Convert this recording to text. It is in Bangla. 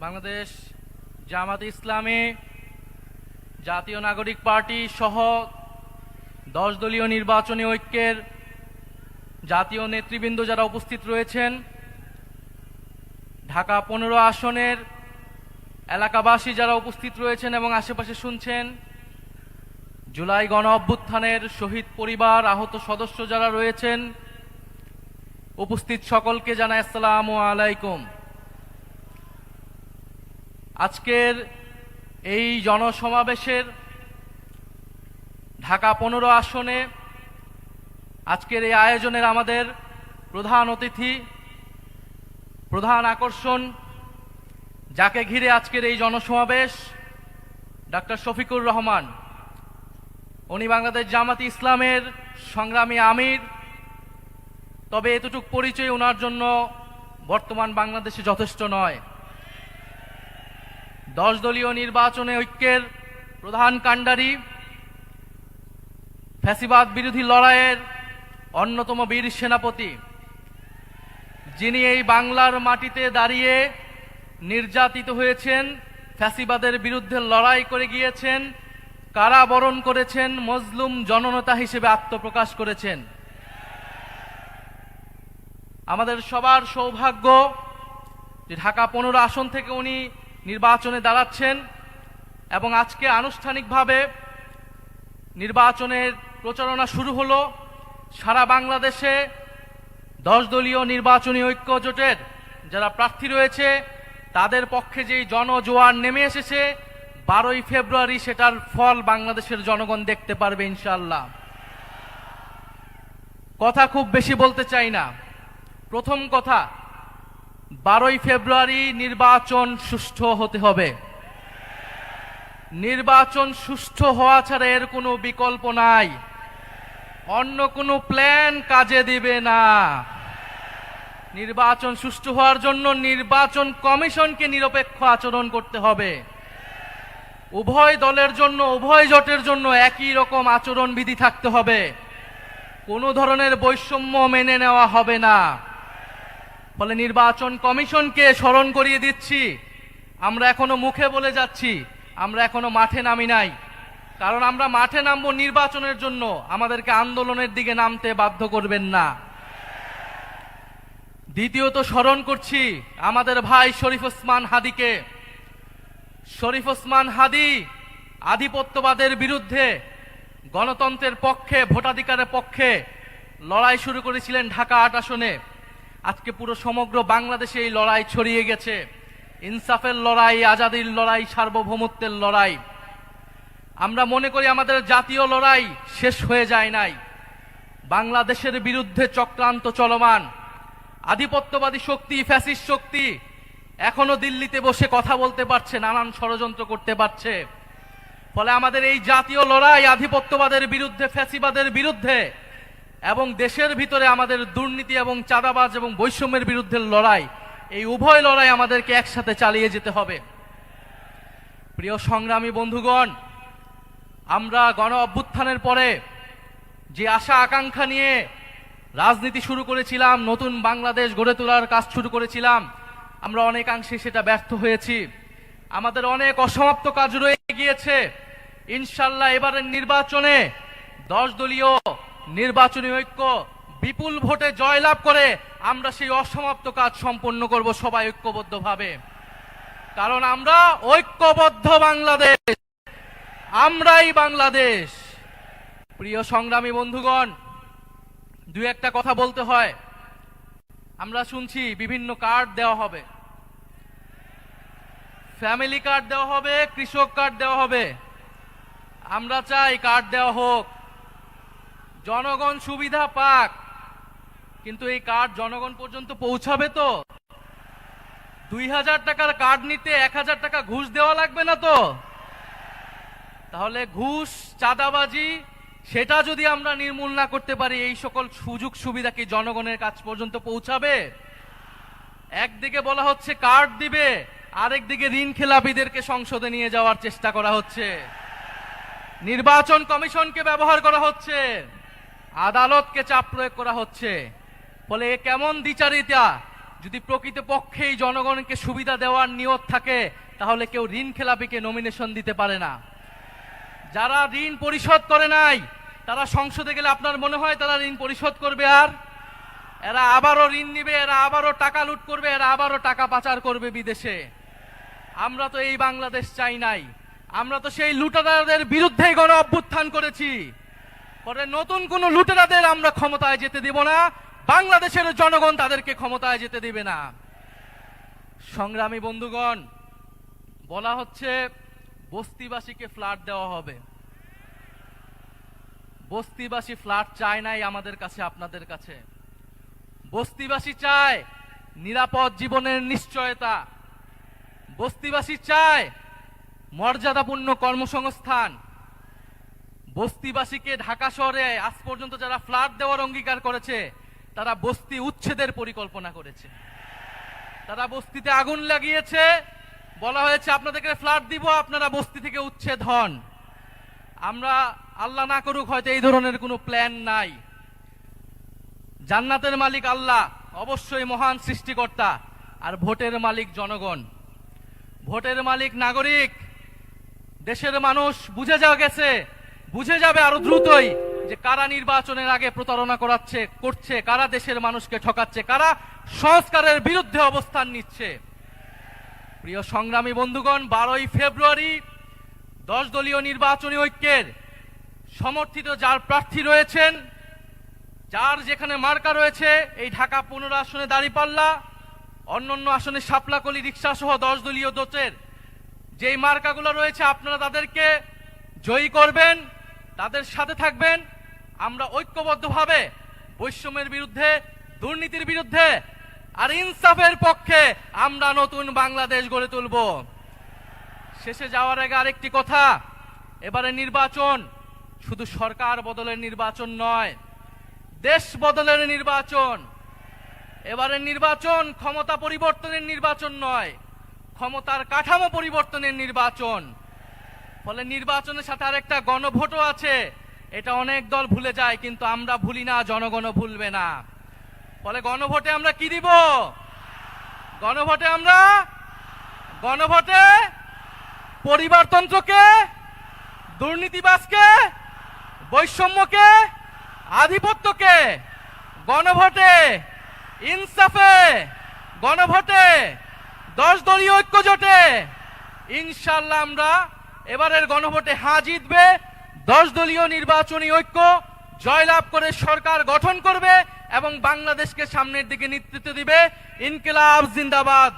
বাংলাদেশ জামাতে ইসলামী জাতীয় নাগরিক পার্টি সহ 10 দলীয় নির্বাচনী ঐক্যের জাতীয় নেতৃবৃন্দ যারা উপস্থিত রয়েছেন, ঢাকা 15 আসনের এলাকাবাসী যারা উপস্থিত রয়েছেন এবং আশেপাশে শুনছেন, জুলাই গণ অভ্যুত্থানের শহীদ পরিবার, আহত সদস্য যারা রয়েছেন, উপস্থিত সকলকে জানাই আসসালামু আলাইকুম। আজকের এই জনসমাবেশের ঢাকা 15 আসনে আজকের এই আয়োজনের আমাদের প্রধান অতিথি, প্রধান আকর্ষণ, যাকে ঘিরে আজকের এই জনসমাবেশ, ডাক্তার শফিকুর রহমান। উনি বাংলাদেশ জামাতে ইসলামের সংগ্রামী আমির। তবে এতটুকু পরিচয় ওনার জন্য বর্তমান বাংলাদেশে যথেষ্ট নয়। 10 দলীয় নির্বাচনে ঐক্যের প্রধান কাণ্ডারি, ফ্যাসিবাদ বিরোধী লড়াইয়ের অন্যতম বীর সেনাপতি, যিনি এই বাংলার মাটিতে দাঁড়িয়ে নির্যাতিত হয়েছেন, ফ্যাসিবাদের বিরুদ্ধে লড়াই করে গিয়েছেন, কারাবরণ করেছেন, মজলুম জননেতা হিসেবে আত্মপ্রকাশ করেছেন। আমাদের সবার সৌভাগ্য যে ঢাকা 15 আসন থেকে উনি নির্বাচনে দাঁড়াচ্ছেন এবং আজকে আনুষ্ঠানিকভাবে নির্বাচনের প্রচারণা শুরু হলো। সারা বাংলাদেশে 10 দলীয় নির্বাচনী ঐক্য জোটের যারা প্রার্থী রয়েছে তাদের পক্ষে যেই জনজোয়ার নেমে এসেছে, 12ই ফেব্রুয়ারি সেটার ফল বাংলাদেশের জনগণ দেখতে পারবে ইনশাআল্লাহ। কথা খুব বেশি বলতে চাই না। প্রথম কথা, 12ই ফেব্রুয়ারি নির্বাচন সুষ্ঠু হতে হবে। নির্বাচন সুষ্ঠু হওয়া ছাড়া এর কোনো বিকল্প নাই। অন্য কোনো প্ল্যান কাজে দিবে না। নির্বাচন সুষ্ঠু হওয়ার জন্য নির্বাচন কমিশনকে নিরপেক্ষ আচরণ করতে হবে। উভয় দলের জন্য, উভয় জোটের জন্য একই রকম আচরণ বিধি থাকতে হবে। কোনো ধরনের বৈষম্য মেনে নেওয়া হবে না। ফলে নির্বাচন কমিশনকে স্মরণ করিয়ে দিচ্ছি, আমরা এখনো মুখে বলে যাচ্ছি, আমরা এখনো মাঠে নামি নাই। কারণ আমরা মাঠে নামবো নির্বাচনের জন্য, আমাদেরকে আন্দোলনের দিকে নামতে বাধ্য করবেন না। দ্বিতীয়ত স্মরণ করছি আমাদের ভাই শরীফ ওসমান হাদিকে। শরীফ ওসমান হাদি আধিপত্যবাদের বিরুদ্ধে, গণতন্ত্রের পক্ষে, ভোটাধিকারের পক্ষে লড়াই শুরু করেছিলেন ঢাকা 8 আসনে। আজকে পুরো সমগ্র বাংলাদেশে এই লড়াই ছড়িয়ে গেছে। ইনসাফের লড়াই, আজাদির লড়াই, সার্বভৌমত্বের লড়াই। আমরা মনে করি আমাদের জাতীয় লড়াই শেষ হয়ে যায় নাই। বাংলাদেশের বিরুদ্ধে চক্রান্ত চলমান। আধিপত্যবাদী শক্তি, ফ্যাসিস্ট শক্তি এখনো দিল্লিতে বসে কথা বলতে পারছে, নানান ষড়যন্ত্র করতে পারছে। ফলে আমাদের এই জাতীয় লড়াই আধিপত্যবাদের বিরুদ্ধে, ফ্যাসিবাদের বিরুদ্ধে এবং দেশের ভিতরে আমাদের দুর্নীতি এবং চাঁদাবাজ এবং বৈষম্যের বিরুদ্ধে লড়াই, এই উভয় লড়াই আমাদেরকে একসাথে চালিয়ে যেতে হবে। প্রিয় সংগ্রামী বন্ধুগণ, আমরা গণ অভ্যুত্থানের পরে যে আশা আকাঙ্ক্ষা নিয়ে রাজনীতি শুরু করেছিলাম, নতুন বাংলাদেশ গড়ে তোলার কাজ শুরু করেছিলাম, আমরা অনেকাংশে সেটা ব্যর্থ হয়েছি। আমাদের অনেক অসমাপ্ত কাজ রয়ে গিয়েছে। ইনশাআল্লাহ এবারের নির্বাচনে 10 দলীয় নির্বাচনী ঐক্য বিপুল ভোটে জয়লাভ করে আমরা সেই অসমাপ্ত কাজ সম্পন্ন করব সবাই ঐক্যবদ্ধভাবে। কারণ আমরা ঐক্যবদ্ধ বাংলাদেশ, আমরাই বাংলাদেশ। প্রিয় সংগ্রামী বন্ধুগণ, দুই একটা কথা বলতে হয়। আমরা শুনছি বিভিন্ন কার্ড দেওয়া হবে, ফ্যামিলি কার্ড দেওয়া হবে, কৃষক কার্ড দেওয়া হবে। আমরা চাই কার্ড দেওয়া হোক, জনগণ সুবিধা পাক, কিন্তু এই কার্ড জনগণ পর্যন্ত পৌঁছাবে তো? 2000 টাকার কার্ড নিতে 1000 টাকা ঘুষ দেওয়া লাগবে না তো? তাহলে ঘুষ, চাঁদাবাজি সেটা যদি আমরা নির্মূল না করতে পারি, এই সকল সুযোগ সুবিধা কি জনগণের কাছ পর্যন্ত পৌঁছাবে? একদিকে বলা হচ্ছে কার্ড দিবে, আরেকদিকে ঋণ খেলাপিদেরকে সংসদে নিয়ে যাওয়ার চেষ্টা করা হচ্ছে, নির্বাচন কমিশনকে ব্যবহার করা হচ্ছে, আদালতকে চাপ প্রয়োগ করা হচ্ছে। ফলে কেমন দ্বিচারিতা, যদি প্রকৃতপক্ষেই জনগণকে সুবিধা দেওয়ার নিয়ত থাকে তাহলে কেউ ঋণ খেলাপিকে নমিনেশন দিতে পারে না। যারা ঋণ পরিশোধ করে নাই তারা সংসদে গেলে আপনার মনে হয় তারা ঋণ পরিশোধ করবে? আর এরা আবারও ঋণ নিবে, এরা আবারও টাকা লুট করবে, এরা আবারও টাকা পাচার করবে বিদেশে। আমরা তো এই বাংলাদেশ চাই নাই, আমরা তো সেই লুটেরাদের বিরুদ্ধেই গণ অভ্যুত্থান করেছি। পরে নতুন কোন লুটেরাদের আমরা ক্ষমতায় যেতে দেব না, বাংলাদেশের জনগণ তাদেরকে ক্ষমতায় যেতে দিবে না। সংগ্রামী বন্ধুগণ, বলা হচ্ছে বস্তিবাসীকে ফ্ল্যাট দেওয়া হবে। বস্তিবাসী ফ্ল্যাট চায় নাই আমাদের কাছে, আপনাদের কাছে। বস্তিবাসী চায় নিরাপদ জীবনের নিশ্চয়তা, বস্তিবাসী চায় মর্যাদাপূর্ণ কর্মসংস্থান। বস্তিবাসীকে ঢাকা শহরে আজ পর্যন্ত যারা ফ্ল্যাট দেওয়ার অঙ্গীকার করেছে তারা বস্তি উচ্ছেদের পরিকল্পনা করেছে। তারা বস্তিতে আগুন লাগিয়েছে, বলা হয়েছে আপনাদেরকে ফ্ল্যাট দিব, আপনারা বস্তি থেকে উচ্ছেদ হন। আমরা আল্লাহ না করুক হয়তো এই ধরনের কোনো প্ল্যান নাই। জান্নাতের মালিক আল্লাহ, অবশ্যই মহান সৃষ্টিকর্তা, আর ভোটের মালিক জনগণ। ভোটের মালিক নাগরিক, দেশের মানুষ বুঝে বুঝে যাবে আরো দ্রুতই যে কারা নির্বাচনের আগে প্রতারণা করছে, কারা দেশের মানুষকে ঠকাচ্ছে, কারা সংস্কারের বিরুদ্ধে অবস্থান নিচ্ছে। প্রিয় সংগ্রামী বন্ধুগণ, 12ই ফেব্রুয়ারি 10 দলীয় নির্বাচনী ঐক্যের সমর্থিত যার প্রার্থী রয়েছেন, যার যেখানে মার্কা রয়েছে, এই ঢাকা 15 আসনে দাঁড়িপাল্লা, অন্যান্য আসনে শাপলাকলি, রিক্সা সহ 10 দলীয় জোটের যেই মার্কাগুলো রয়েছে, আপনারা তাদেরকে জয়ী করবেন, তাদের সাথে থাকবেন। আমরা ঐক্যবদ্ধভাবে বৈষম্যের বিরুদ্ধে, দুর্নীতির বিরুদ্ধে আর ইনসাফের পক্ষে আমরা নতুন বাংলাদেশ গড়ে তুলব। শেষে যাওয়ার আগে আরেকটি কথা, এবারে নির্বাচন শুধু সরকার বদলের নির্বাচন নয়, দেশ বদলের নির্বাচন। এবারে নির্বাচন ক্ষমতা পরিবর্তনের নির্বাচন নয়, ক্ষমতার কাঠামো পরিবর্তনের নির্বাচন। ফলে নির্বাচনের সাথে আরেকটা গণভোটও আছে, এটা অনেক দল ভুলে যায়, কিন্তু আমরা ভুলি না, জনগণও ভুলবে না। ফলে গণভোটে আমরা কি দিব? গণভোটে পরিবারতন্ত্রকে, দুর্নীতিবাজকে, বৈষম্যকে, আধিপত্যকে, গণভোটে ইনসাফে, গণভোটে 10 দলীয় ঐক্য জোটে ইনশাআল্লাহ আমরা এবারের গণভোটে হ্যাঁ জিতবে। 10 দলীয় নির্বাচনী ঐক্য জয়লাভ করে সরকার গঠন করবে এবং বাংলাদেশকে সামনের দিকে নেতৃত্ব দিবে। ইনকিলাব জিন্দাবাদ।